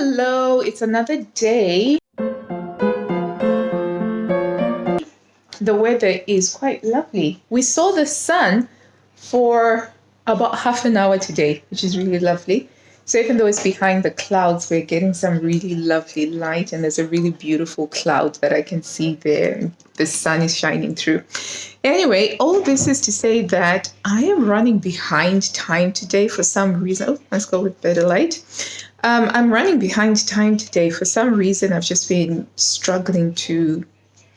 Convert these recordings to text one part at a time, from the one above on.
Hello, it's another day. The weather is quite lovely. We saw the sun for about half an hour today, which is really lovely. So even though it's behind the clouds, we're getting some really lovely light, and there's a really beautiful cloud that I can see there. The sun is shining through. Anyway, all this is to say that I am running behind time today for some reason. Oh, let's go with better light. I'm running behind time today. For some reason, I've just been struggling to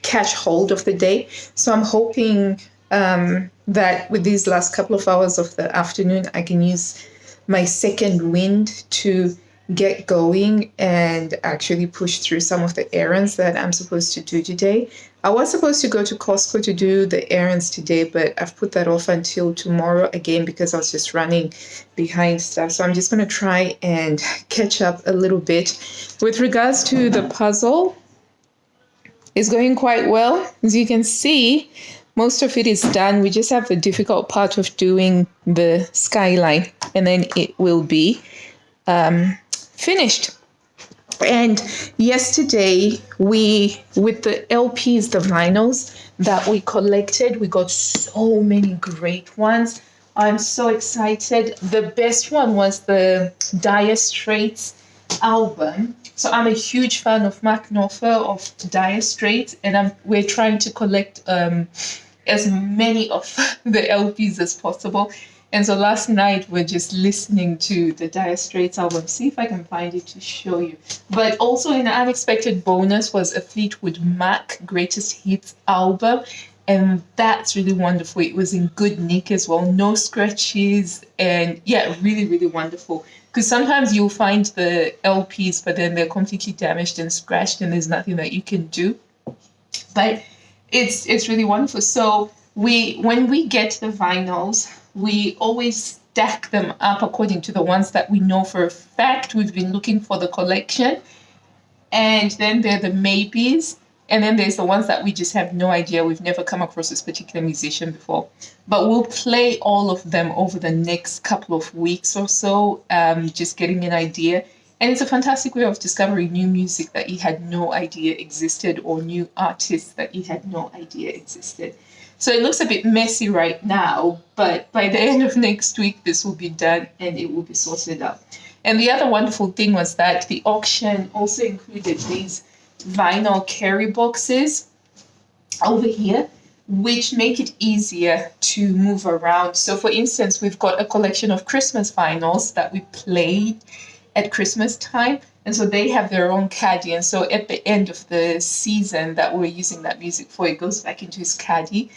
catch hold of the day. So I'm hoping that with these last couple of hours of the afternoon, I can use my second wind to get going and actually push through some of the errands that I'm supposed to do today. I was supposed to go to Costco to do the errands today, but I've put that off until tomorrow again because I was just running behind stuff. So I'm just going to try and catch up a little bit. With regards to the puzzle, it's going quite well. As you can see, most of it is done. We just have the difficult part of doing the skyline, and then it will be finished. And yesterday, with the LPs, the vinyls that we collected, we got so many great ones. I'm so excited. The best one was the Dire Straits album. So I'm a huge fan of Mark Knopfler of Dire Straits, and we're trying to collect as many of the LPs as possible. And so last night we're just listening to the Dire Straits album. See if I can find it to show you. But also an unexpected bonus was a Fleetwood Mac Greatest Hits album. And that's really wonderful. It was in good nick as well. No scratches. And yeah, really, really wonderful. Because sometimes you'll find the LPs, but then they're completely damaged and scratched, and there's nothing that you can do. But it's really wonderful. So when we get the vinyls, we always stack them up according to the ones that we know for a fact we've been looking for the collection. And then there are the maybes. And then there's the ones that we just have no idea. We've never come across this particular musician before. But we'll play all of them over the next couple of weeks or so, just getting an idea. And it's a fantastic way of discovering new music that you had no idea existed, or new artists that you had no idea existed. So it looks a bit messy right now, but by the end of next week, this will be done and it will be sorted out. And the other wonderful thing was that the auction also included these vinyl carry boxes over here, which make it easier to move around. So for instance, we've got a collection of Christmas vinyls that we played at Christmas time, and so they have their own caddy. And so at the end of the season that we're using that music for, it goes back into his caddy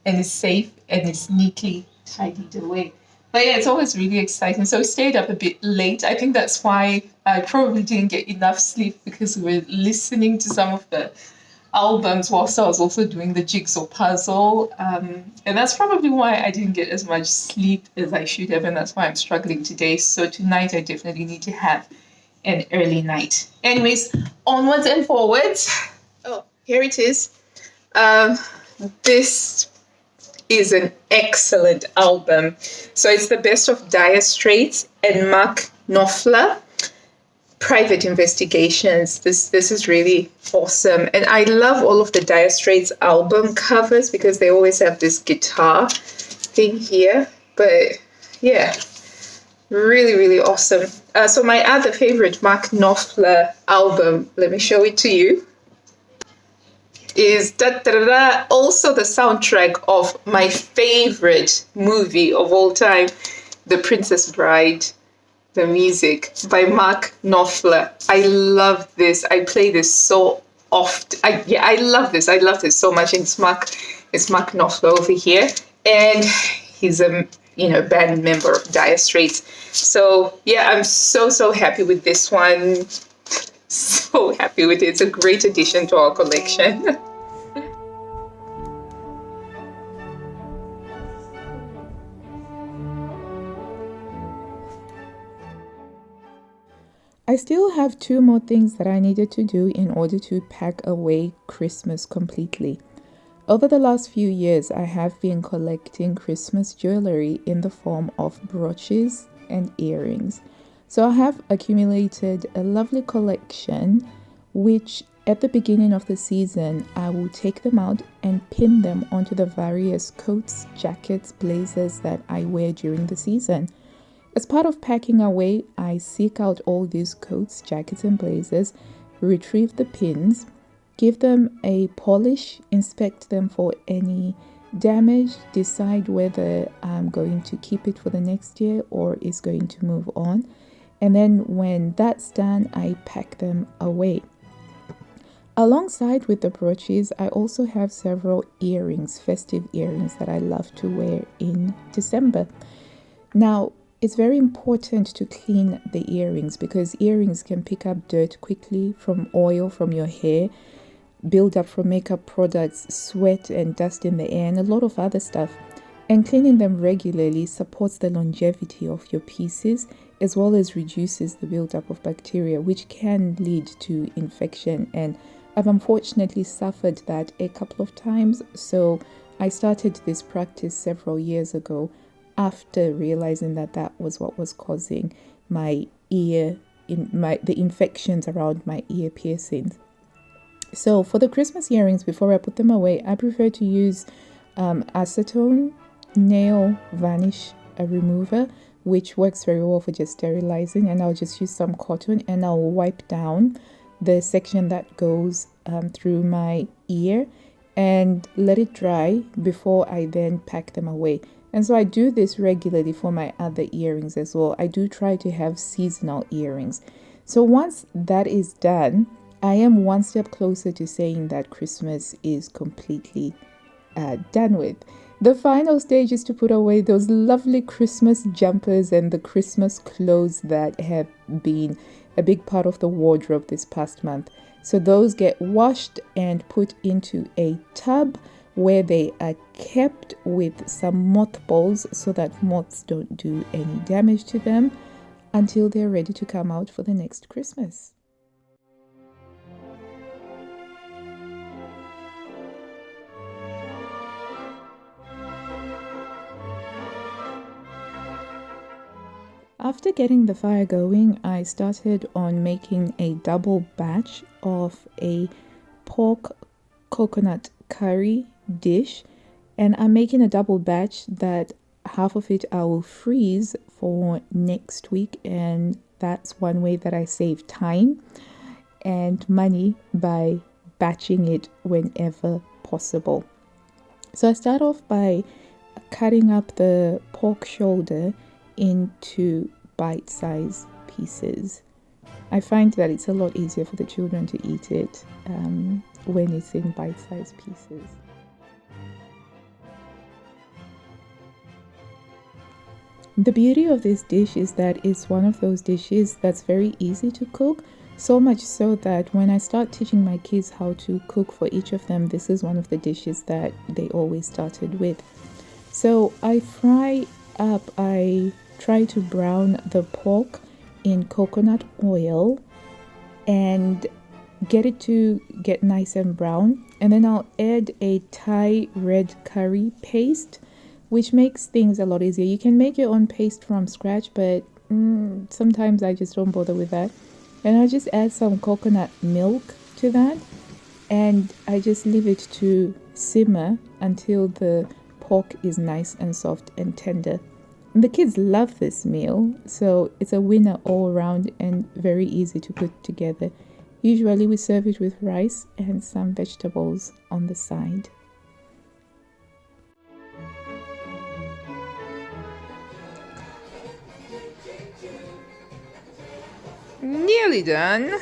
and is safe and is neatly tidied away. But yeah, it's always really exciting. So we stayed up a bit late. I think that's why I probably didn't get enough sleep, because we were listening to some of the albums whilst I was also doing the jigsaw puzzle. And that's probably why I didn't get as much sleep as I should have. And that's why I'm struggling today. So tonight I definitely need to have an early night. Anyways, onwards and forwards. Oh, here it is. This is an excellent album. So it's the best of Dire Straits and Mark Knopfler. Private Investigations. This is really awesome. And I love all of the Dire Straits album covers because they always have this guitar thing here. But yeah, really, really awesome. So my other favorite Mark Knopfler album, let me show it to you, is also the soundtrack of my favorite movie of all time, The Princess Bride, the music by Mark Knopfler. I love this. I play this so often. I love this. I love this so much. And it's Mark Knopfler over here, and he's a band member of Dire Straits. So yeah, I'm so happy with this one. So happy with it. It's a great addition to our collection. I still have 2 more things that I needed to do in order to pack away Christmas completely. Over the last few years, I have been collecting Christmas jewelry in the form of brooches and earrings. So I have accumulated a lovely collection, which at the beginning of the season, I will take them out and pin them onto the various coats, jackets, blazers that I wear during the season. As part of packing away, I seek out all these coats, jackets, and blazers, retrieve the pins, give them a polish, inspect them for any damage, decide whether I'm going to keep it for the next year or is going to move on. And then when that's done, I pack them away. Alongside with the brooches, I also have several earrings, festive earrings that I love to wear in December. Now, it's very important to clean the earrings because earrings can pick up dirt quickly from oil from your hair, build up from makeup products, sweat and dust in the air, and a lot of other stuff. And cleaning them regularly supports the longevity of your pieces as well as reduces the buildup of bacteria, which can lead to infection. And I've unfortunately suffered that a couple of times. So I started this practice several years ago after realizing that that was what was causing my the infections around my ear piercings. So for the Christmas earrings, before I put them away, I prefer to use acetone nail varnish remover, which works very well for just sterilizing. And I'll just use some cotton and I'll wipe down the section that goes through my ear and let it dry before I then pack them away. And so I do this regularly for my other earrings as well. I do try to have seasonal earrings. So once that is done, I am one step closer to saying that Christmas is completely done with. The final stage is to put away those lovely Christmas jumpers and the Christmas clothes that have been a big part of the wardrobe this past month. So those get washed and put into a tub where they are kept with some mothballs so that moths don't do any damage to them until they're ready to come out for the next Christmas. After getting the fire going, I started on making a double batch of a pork coconut curry dish, and I'm making a double batch that half of it I will freeze for next week, and that's one way that I save time and money by batching it whenever possible. So I start off by cutting up the pork shoulder into bite-sized pieces. I find that it's a lot easier for the children to eat it when it's in bite-sized pieces. The beauty of this dish is that it's one of those dishes that's very easy to cook, so much so that when I start teaching my kids how to cook for each of them, this is one of the dishes that they always started with. So I try to brown the pork in coconut oil and get it to get nice and brown, and then I'll add a Thai red curry paste, which makes things a lot easier. You can make your own paste from scratch, but sometimes I just don't bother with that. And I'll just add some coconut milk to that, and I just leave it to simmer until the pork is nice and soft and tender. And the kids love this meal, so it's a winner all around and very easy to put together. Usually we serve it with rice and some vegetables on the side. Nearly done.